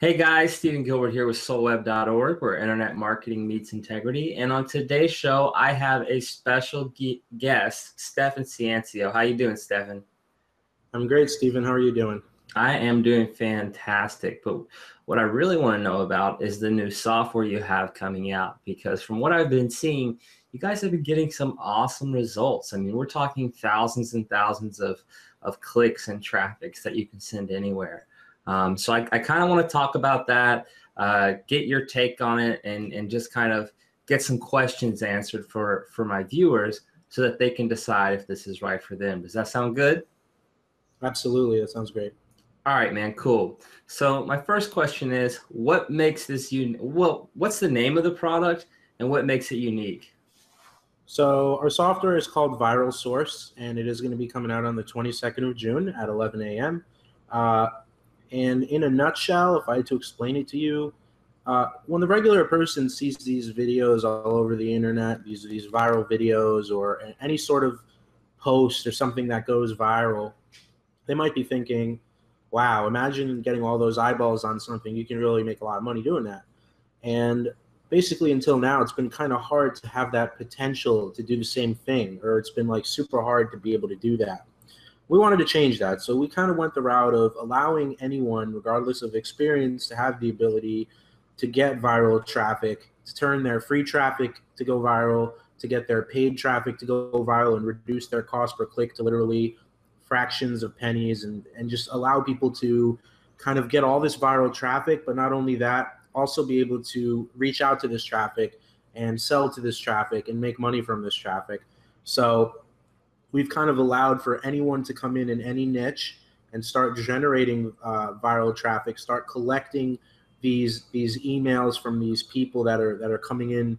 Hey guys, Stephen Gilbert here with SoulWeb.org, where internet marketing meets integrity. And on today's show, I have a special guest, Stefan Ciancio. How you doing, Stefan? I'm great, Stephen. How are you doing? I am doing fantastic. But what I really want to know about is the new software you have coming out, because from what I've been seeing, you guys have been getting some awesome results. I mean, we're talking thousands and thousands of clicks and traffics that you can send anywhere. So I kind of want to talk about that, get your take on it, and just kind of get some questions answered for my viewers so that they can decide if this is right for them. Does that sound good? Absolutely. That sounds great. All right, man, cool. So my first question is, what makes this well, what's the name of the product and what makes it unique? So our software is called Viral Source, and it is going to be coming out on the 22nd of June at 11 a.m. Uh, and in a nutshell, if I had to explain it to you, when the regular person sees these videos all over the internet, these viral videos or any sort of post or something that goes viral, they might be thinking, wow, imagine getting all those eyeballs on something. You can really make a lot of money doing that. And basically, until now, it's been kind of hard to have that potential to do the same thing, or it's been like super hard to be able to do that. We wanted to change that. So we kind of went the route of allowing anyone, regardless of experience, to have the ability to get viral traffic, to turn their free traffic to go viral, to get their paid traffic to go viral and reduce their cost per click to literally fractions of pennies, and just allow people to kind of get all this viral traffic, but not only that, also be able to reach out to this traffic and sell to this traffic and make money from this traffic. So we've kind of allowed for anyone to come in any niche and start generating viral traffic, start collecting these emails from these people that are coming in,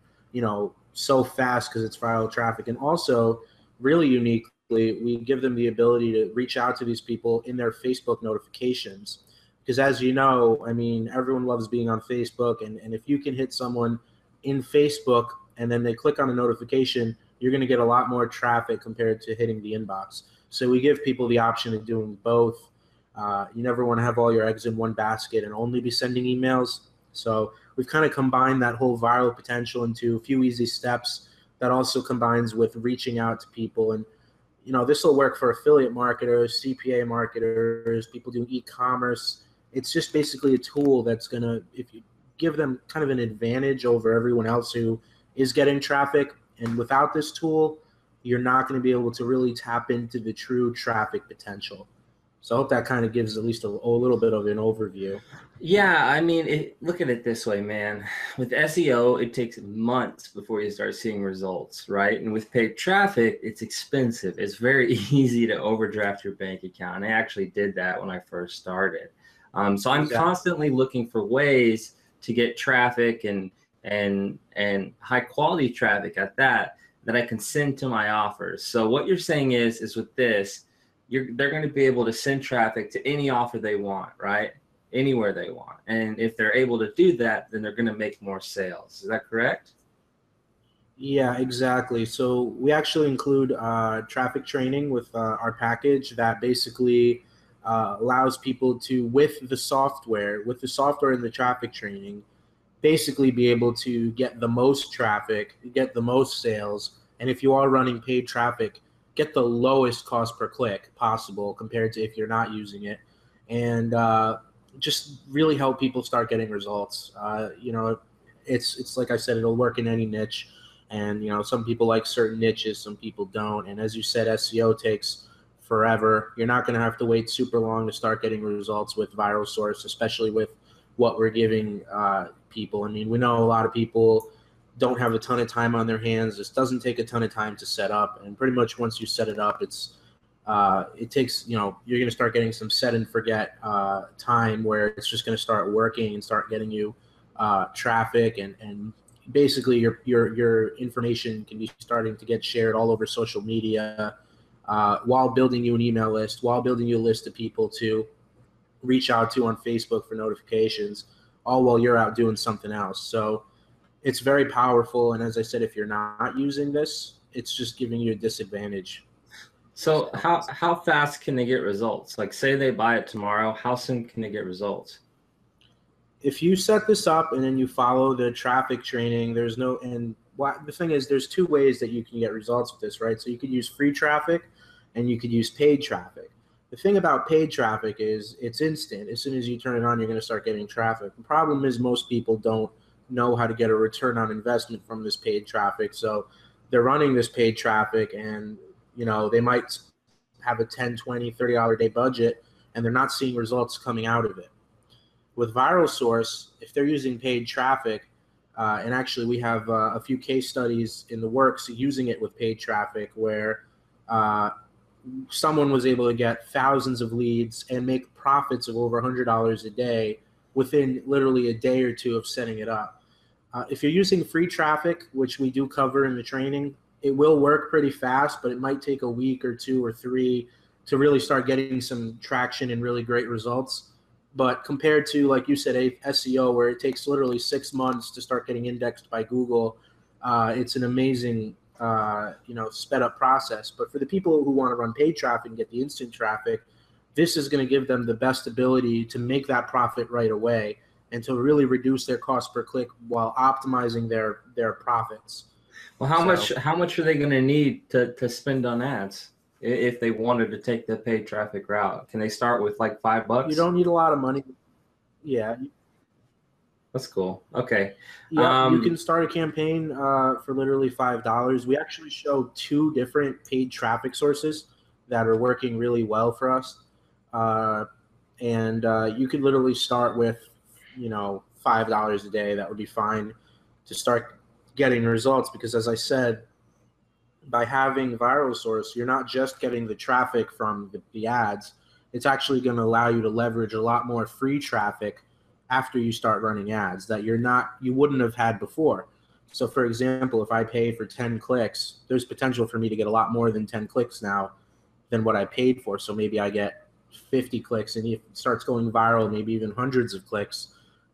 so fast because it's viral traffic. And also, really uniquely, we give them the ability to reach out to these people in their Facebook notifications. Because as you know, I mean, everyone loves being on Facebook, and if you can hit someone in Facebook and then they click on a notification, you're going to get a lot more traffic compared to hitting the inbox. So we give people the option of doing both. You never want to have all your eggs in one basket and only be sending emails. So we've kind of combined that whole viral potential into a few easy steps that also combines with reaching out to people. And this will work for affiliate marketers, CPA marketers, people doing e-commerce. It's just basically a tool that's going to, if you give them kind of an advantage over everyone else who is getting traffic. And without this tool, you're not going to be able to really tap into the true traffic potential. So I hope that kind of gives at least a little bit of an overview. Yeah, I mean, look at it this way, man. With SEO, it takes months before you start seeing results, right? And with paid traffic, it's expensive. It's very easy to overdraft your bank account. And I actually did that when I first started. So I'm Exactly. constantly looking for ways to get traffic and high quality traffic at that I can send to my offers. So what you're saying is with this, they're going to be able to send traffic to any offer they want, right? Anywhere they want. And if they're able to do that, then they're going to make more sales. Is that correct? Yeah, exactly. So we actually include traffic training with our package that basically allows people to, with the software and the traffic training, basically be able to get the most traffic, get the most sales, and if you are running paid traffic, get the lowest cost per click possible compared to if you're not using it, and just really help people start getting results. It's like I said, it'll work in any niche, and some people like certain niches, some people don't, and as you said, SEO takes forever. You're not going to have to wait super long to start getting results with Viral Source, especially with what we're giving people. I mean, we know a lot of people don't have a ton of time on their hands. This doesn't take a ton of time to set up, and pretty much once you set it up, it takes, you're going to start getting some set and forget time where it's just going to start working and start getting you traffic, and basically your information can be starting to get shared all over social media, while building you an email list, while building you a list of people to reach out to on Facebook for notifications, all while you're out doing something else. So it's very powerful. And as I said, if you're not using this, it's just giving you a disadvantage. So So how fast can they get results? Like say they buy it tomorrow, how soon can they get results? if you set this up and then you follow the traffic training, there's no, and the thing is, there's two ways that you can get results with this, right? So you could use free traffic and you could use paid traffic. The thing about paid traffic is it's instant. As soon as you turn it on, you're going to start getting traffic. The problem is most people don't know how to get a return on investment from this paid traffic. So they're running this paid traffic and, you know, they might have a $10, $20, $30 a day budget and they're not seeing results coming out of it. With ViralSource, if they're using paid traffic, and actually we have a few case studies in the works using it with paid traffic where someone was able to get thousands of leads and make profits of over $100 a day within literally a day or two of setting it up. If you're using free traffic, which we do cover in the training, it will work pretty fast, but it might take a week or 2 or 3 to really start getting some traction and really great results. But compared to, like you said, SEO, where it takes literally 6 months to start getting indexed by Google, it's an amazing, sped up process. But for the people who want to run paid traffic and get the instant traffic, this is going to give them the best ability to make that profit right away and to really reduce their cost per click while optimizing their profits. Well, how much are they going to need to spend on ads if they wanted to take the paid traffic route? Can they start with like $5? You don't need a lot of money. Yeah. That's cool. Okay. Yeah, you can start a campaign for literally $5. We actually show 2 different paid traffic sources that are working really well for us. You could literally start with, $5 a day. That would be fine to start getting results, because as I said, by having ViralSource, you're not just getting the traffic from the ads. It's actually going to allow you to leverage a lot more free traffic after you start running ads that you wouldn't have had before. So for example, if I pay for 10 clicks, there's potential for me to get a lot more than 10 clicks now than what I paid for. So maybe I get 50 clicks, and if it starts going viral, maybe even hundreds of clicks,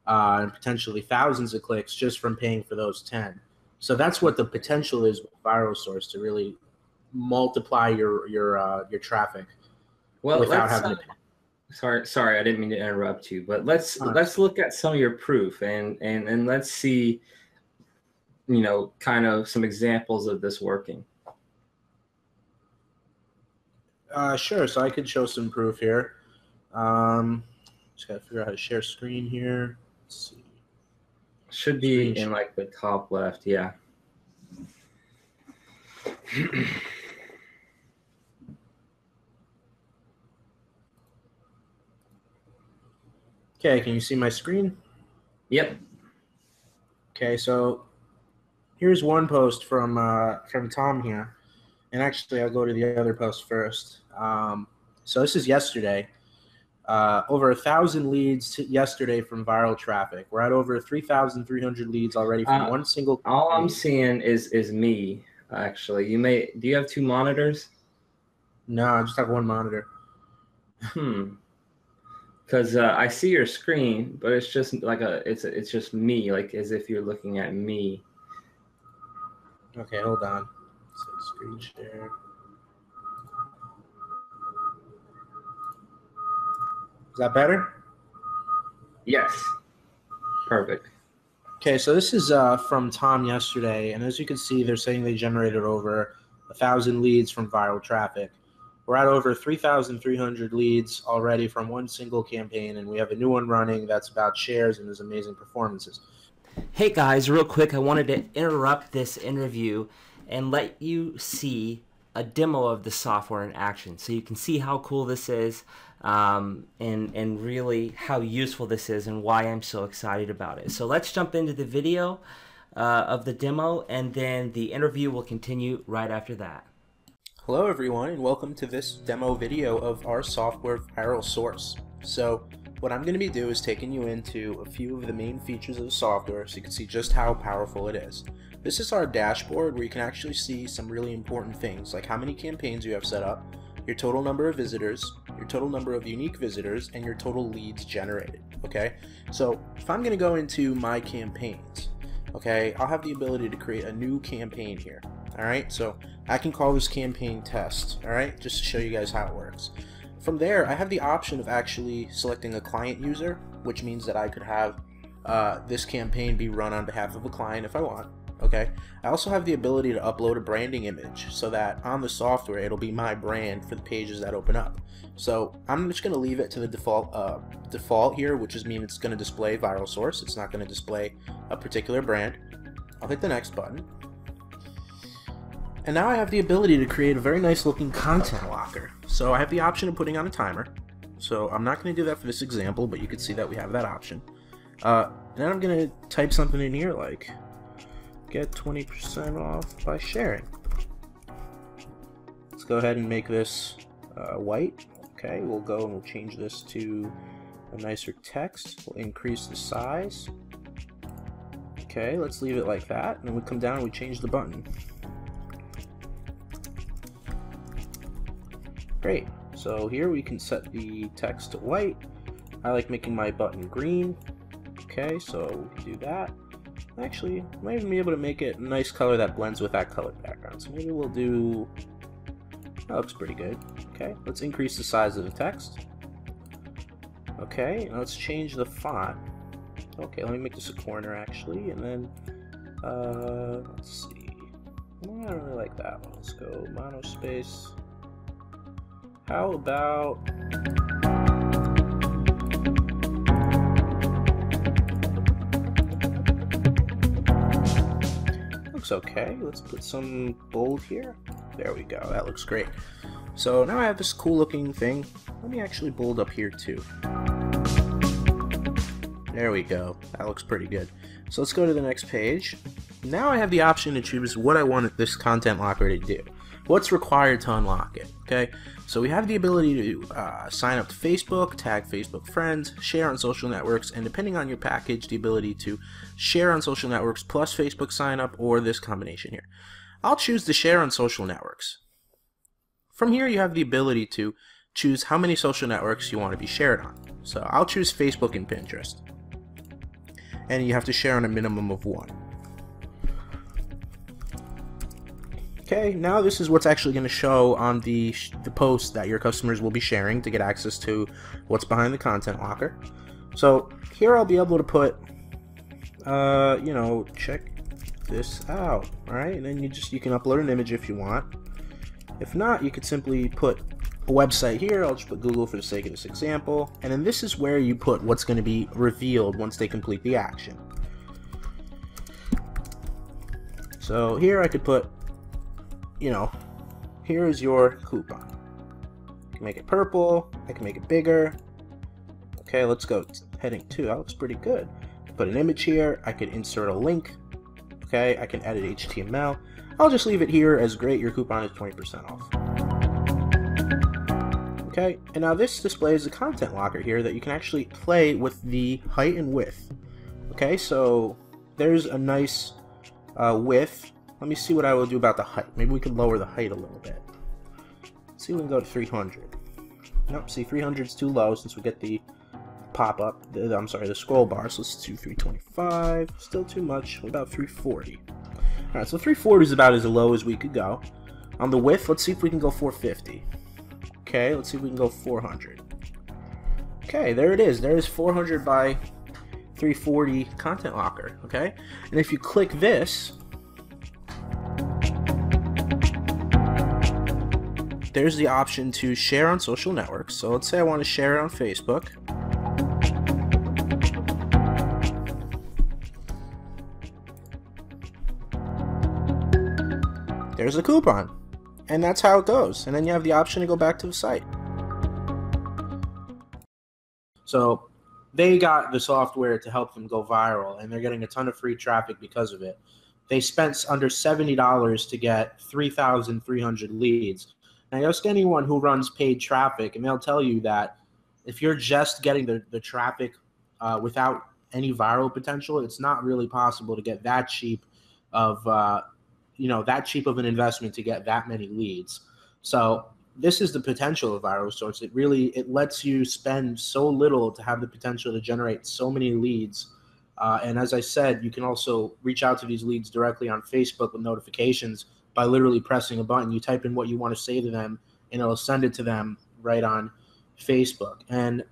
and potentially thousands of clicks just from paying for those 10. So that's what the potential is with ViralSource, to really multiply your traffic without having to pay. Sorry, I didn't mean to interrupt you, but let's look at some of your proof and let's see, kind of some examples of this working. Sure. So I could show some proof here. Just gotta figure out how to share screen here. Let's see. Should be in like the top left, yeah. Okay, can you see my screen? Yep. Okay, so here's one post from Tom here, and actually I'll go to the other post first. So this is yesterday. Over 1,000 leads yesterday from viral traffic. We're at over 3,300 leads already from one single campaign. All I'm seeing is me, actually. Do you have 2 monitors? No, I just have 1 monitor. Because I see your screen, but it's just like it's just me, like as if you're looking at me. Okay, hold on. So screen share. Is that better? Yes. Perfect. Okay, so this is from Tom yesterday, and as you can see, they're saying they generated over 1,000 leads from viral traffic. We're at over 3,300 leads already from one single campaign, and we have a new one running that's about shares and has amazing performances. Hey guys, real quick, I wanted to interrupt this interview and let you see a demo of the software in action, so you can see how cool this is, and really how useful this is and why I'm so excited about it. So let's jump into the video of the demo, and then the interview will continue right after that. Hello everyone, and welcome to this demo video of our software ViralSource. So what I'm going to be doing is taking you into a few of the main features of the software so you can see just how powerful it is. This is our dashboard where you can actually see some really important things like how many campaigns you have set up, your total number of visitors, your total number of unique visitors, and your total leads generated. Okay, so if I'm going to go into my campaigns, okay, I'll have the ability to create a new campaign here. Alright, so I can call this campaign test, alright, just to show you guys how it works. From there, I have the option of actually selecting a client user, which means that I could have this campaign be run on behalf of a client if I want. Okay. I also have the ability to upload a branding image so that on the software it'll be my brand for the pages that open up. So I'm just going to leave it to the default here, which is mean it's going to display Viral Source. It's not going to display a particular brand. I'll hit the next button. And now I have the ability to create a very nice looking content locker. So I have the option of putting on a timer. So I'm not going to do that for this example, but you can see that we have that option. Then I'm going to type something in here like, get 20% off by sharing. Let's go ahead and make this white. Okay, we'll go and we'll change this to a nicer text. We'll increase the size. Okay, let's leave it like that. And then we come down and we change the button. Great. So here we can set the text to white. I like making my button green. Okay, so we can do that. Actually, I might even be able to make it a nice color that blends with that colored background. So maybe we'll do... That looks pretty good. Okay, let's increase the size of the text. Okay, now let's change the font. Okay, let me make this a corner actually, and then let's see. I don't really like that one. Let's go monospace. How about looks okay. Let's put some bold here. There we go. That looks great. So now I have this cool looking thing. Let me actually bold up here too. There we go. That looks pretty good. So let's go to the next page. Now I have the option to choose what I want this content locker to do. What's required to unlock it, okay? So we have the ability to sign up to Facebook, tag Facebook friends, share on social networks, and depending on your package, the ability to share on social networks plus Facebook sign up or this combination here. I'll choose the share on social networks. From here, you have the ability to choose how many social networks you want to be shared on. So I'll choose Facebook and Pinterest. And you have to share on a minimum of 1. Okay, now this is what's actually going to show on the post that your customers will be sharing to get access to what's behind the content locker. So here I'll be able to put, you know, check this out, all right? And then you can upload an image if you want. If not, you could simply put a website here. I'll just put Google for the sake of this example. And then this is where you put what's going to be revealed once they complete the action. So here I could put, you know, here is your coupon. I can make it purple. I can make it bigger. Okay, let's go heading 2. That looks pretty good. Put an image here. I could insert a link. Okay, I can edit HTML. I'll just leave it here as great. Your coupon is 20% off. Okay, and now this displays the content locker here that you can actually play with the height and width. Okay, so there's a nice width. Let me see what I will do about the height. Maybe we could lower the height a little bit. Let's see if we can go to 300. Nope, see 300 is too low since we get the pop-up, I'm sorry, the scroll bar. So let's do 325. Still too much. What about 340? Alright, so 340 is about as low as we could go. On the width, let's see if we can go 450. Okay, let's see if we can go 400. Okay, there it is. There is 400 by 340 content locker. Okay, and if you click this, there's the option to share on social networks. So let's say I want to share it on Facebook. There's a coupon. And that's how it goes. And then you have the option to go back to the site. So they got the software to help them go viral, and they're getting a ton of free traffic because of it. They spent under $70 to get 3,300 leads. Now, ask anyone who runs paid traffic, and they'll tell you that if you're just getting the traffic without any viral potential, it's not really possible to get that cheap of that cheap of an investment to get that many leads. So this is the potential of Viral Source. It lets you spend so little to have the potential to generate so many leads. And as I said, you can also reach out to these leads directly on Facebook with notifications by literally pressing a button. You type in what you want to say to them, and it'll send it to them right on Facebook. And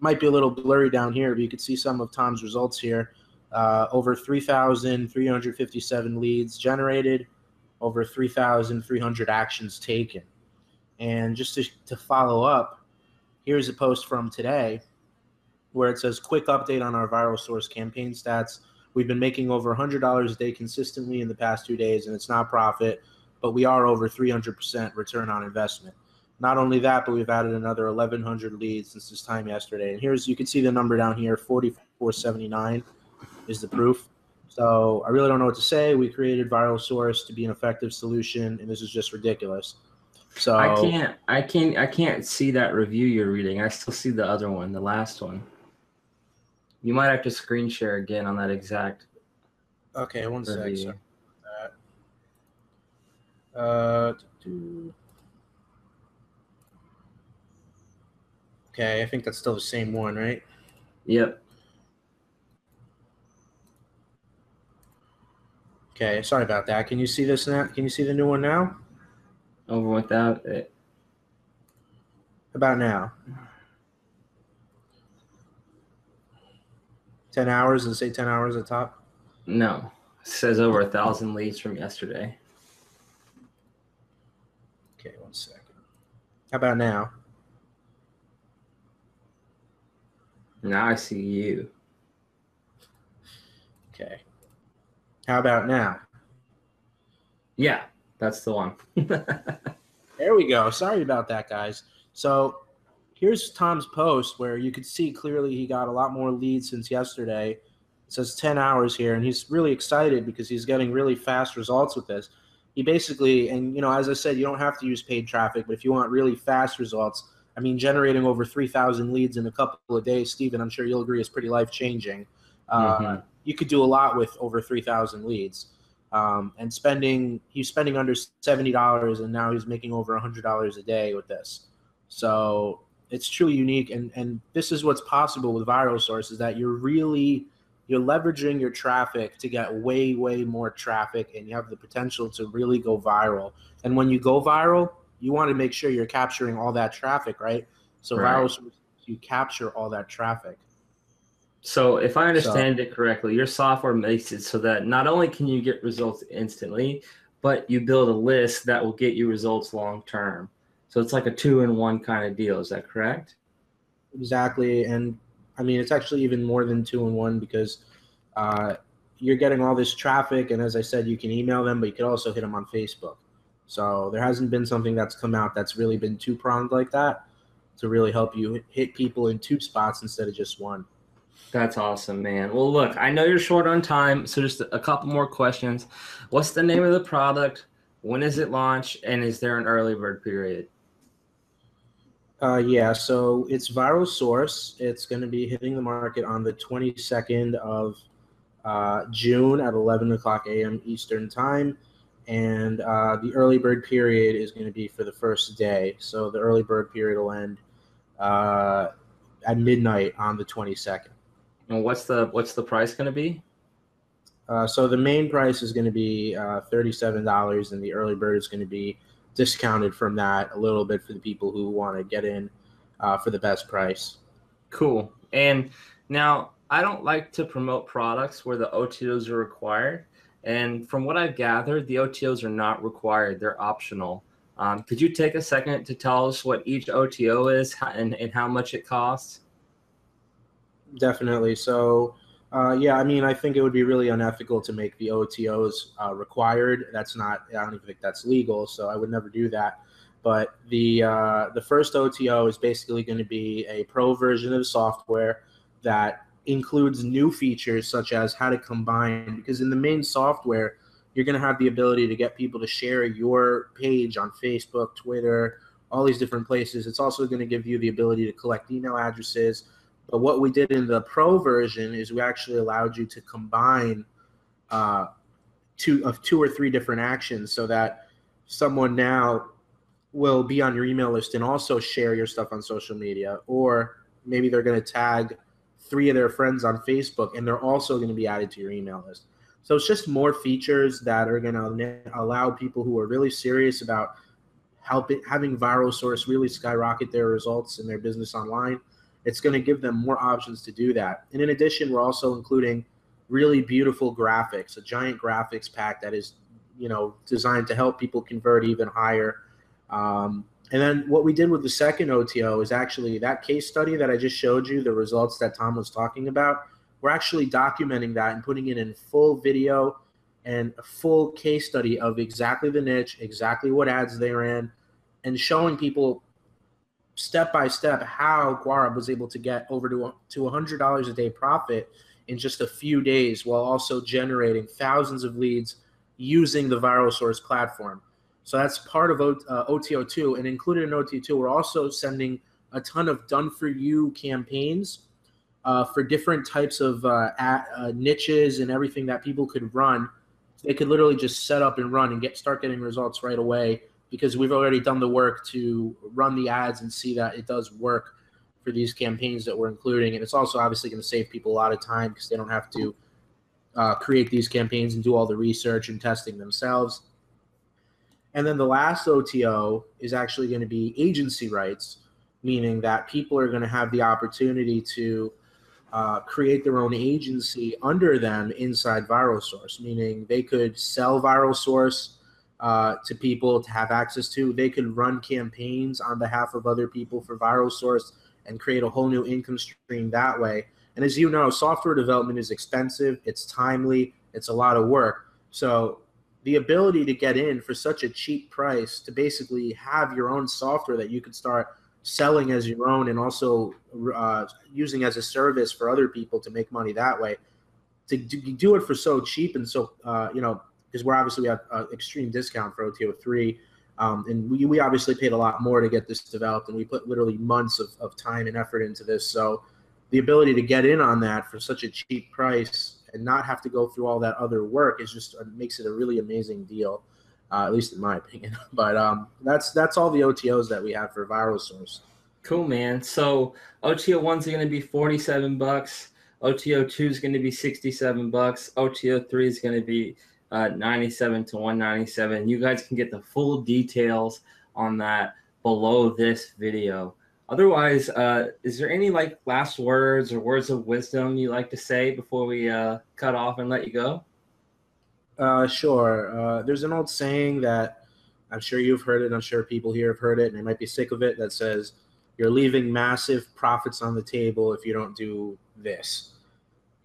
might be a little blurry down here, but you could see some of Tom's results here. Over 3,357 leads generated, over 3,300 actions taken. And just to follow up, here's a post from today where it says, quick update on our Viral Source campaign stats. We've been making over $100 a day consistently in the past 2 days, and it's not profit, but we are over 300% return on investment. Not only that, but we've added another 1,100 leads since this time yesterday. And here's, you can see the number down here, 4,479 is the proof. So I really don't know what to say. We created Viral Source to be an effective solution, and this is just ridiculous. So I can't see that review you're reading. I still see the other one, the last one. You might have to screen share again on that exact. Okay, one sec. review. Okay, I think that's still the same one, right? Yep. Okay, sorry about that. Can you see this now? Can you see the new one now? Over without it. About now. 10 hours and say 10 hours at the top? No. It says over 1,000 leads from yesterday. Okay, one second. How about now? Now I see you. Okay. How about now? Yeah, that's the one. There we go. Sorry about that, guys. So here's Tom's post where you could see clearly he got a lot more leads since yesterday. It says 10 hours here, and he's really excited because he's getting really fast results with this. He basically, and you know, as I said, you don't have to use paid traffic, but if you want really fast results, I mean, generating over 3,000 leads in a couple of days, Steven, I'm sure you'll agree, is pretty life-changing. You could do a lot with over 3,000 leads. And he's spending under $70, and now he's making over $100 a day with this. So it's truly unique, and this is what's possible with Viral Source, is that you're leveraging your traffic to get way more traffic, and you have the potential to really go viral. And when you go viral, you want to make sure you're capturing all that traffic, right? So Right. Viral Source, you capture all that traffic. So if I understand it correctly, your software makes it so that not only can you get results instantly, but you build a list that will get you results long term. So it's like a 2-in-1 kind of deal. Is that correct? Exactly. And I mean, it's actually even more than 2-in-1 because you're getting all this traffic. And as I said, you can email them, but you could also hit them on Facebook. So there hasn't been something that's come out that's really been two-pronged like that to really help you hit people in 2 spots instead of just 1. That's awesome, man. Well, look, I know you're short on time, so just a couple more questions. What's the name of the product? When is it launched? And is there an early bird period? Yeah, so it's Viral Source. It's going to be hitting the market on the 22nd of June at 11 o'clock a.m. Eastern Time. And the early bird period is going to be for the first day. So the early bird period will end at midnight on the 22nd. And what's the price going to be? So the main price is going to be $37, and the early bird is going to be discounted from that a little bit for the people who want to get in for the best price. Cool. And now I don't like to promote products where the OTOs are required. And from what I've gathered, the OTOs are not required. They're optional. Could you take a second to tell us what each OTO is and how much it costs? Definitely. So, yeah, I mean, I think it would be really unethical to make the OTOs required. That's not, I don't even think that's legal, so I would never do that. But the first OTO is basically going to be a pro version of software that includes new features such as how to combine, because in the main software, you're going to have the ability to get people to share your page on Facebook, Twitter, all these different places. It's also going to give you the ability to collect email addresses. But what we did in the pro version is we actually allowed you to combine two or three different actions so that someone now will be on your email list and also share your stuff on social media, or maybe they're going to tag 3 of their friends on Facebook and they're also going to be added to your email list. So it's just more features that are going to allow people who are really serious about having Viral Source really skyrocket their results in their business online. it's going to give them more options to do that. And in addition, we're also including really beautiful graphics, a giant graphics pack that is, designed to help people convert even higher. And then what we did with the second OTO is actually that case study that I just showed you, the results that Tom was talking about. We're actually documenting that and putting it in full video and a full case study of exactly the niche, exactly what ads they ran, and showing people step by step how Guarab was able to get over to $100 a day profit in just a few days, while also generating thousands of leads using the ViralSource platform. So that's part of OTO2, and included in OTO2, we're also sending a ton of done-for-you campaigns for different types of niches and everything that people could run. They could literally just set up and run and start getting results right away, because we've already done the work to run the ads and see that it does work for these campaigns that we're including. And it's also obviously going to save people a lot of time, because they don't have to create these campaigns and do all the research and testing themselves. And then the last OTO is actually going to be agency rights, meaning that people are going to have the opportunity to create their own agency under them inside ViralSource, meaning they could sell ViralSource to people to have access to. They could run campaigns on behalf of other people for ViralSource and create a whole new income stream that way. And as you know, software development is expensive, it's timely, it's a lot of work. So the ability to get in for such a cheap price, to basically have your own software that you could start selling as your own and also using as a service for other people to make money that way, to do it for so cheap and so, because we have an extreme discount for OTO3. And we obviously paid a lot more to get this developed, and we put literally months of time and effort into this. So the ability to get in on that for such a cheap price and not have to go through all that other work is just makes it a really amazing deal, at least in my opinion. But that's all the OTOs that we have for ViralSource. Cool, man. So OTO1's going to be $47. OTO2 is going to be $67. OTO3 is going to be $97 to $197. You guys can get the full details on that below this video. Otherwise, is there any last words or words of wisdom you like to say before we cut off and let you go? Sure. There's an old saying that I'm sure you've heard it. I'm sure people here have heard it, and they might be sick of it, that says, you're leaving massive profits on the table if you don't do this.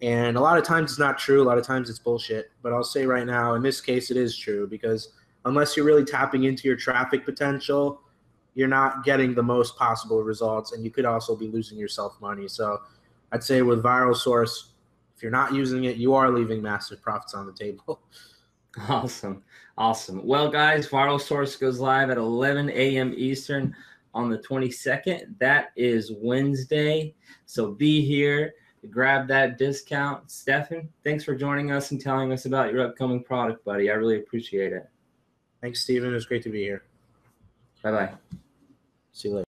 And a lot of times it's not true. A lot of times it's bullshit. But I'll say right now, in this case, it is true, because unless you're really tapping into your traffic potential, you're not getting the most possible results, and you could also be losing yourself money. So I'd say with ViralSource, if you're not using it, you are leaving massive profits on the table. Awesome. Well, guys, ViralSource goes live at 11 a.m. Eastern on the 22nd. That is Wednesday. So be here to grab that discount. Stefan, thanks for joining us and telling us about your upcoming product, buddy. I really appreciate it. Thanks, Steven. It was great to be here. Bye-bye. See you later.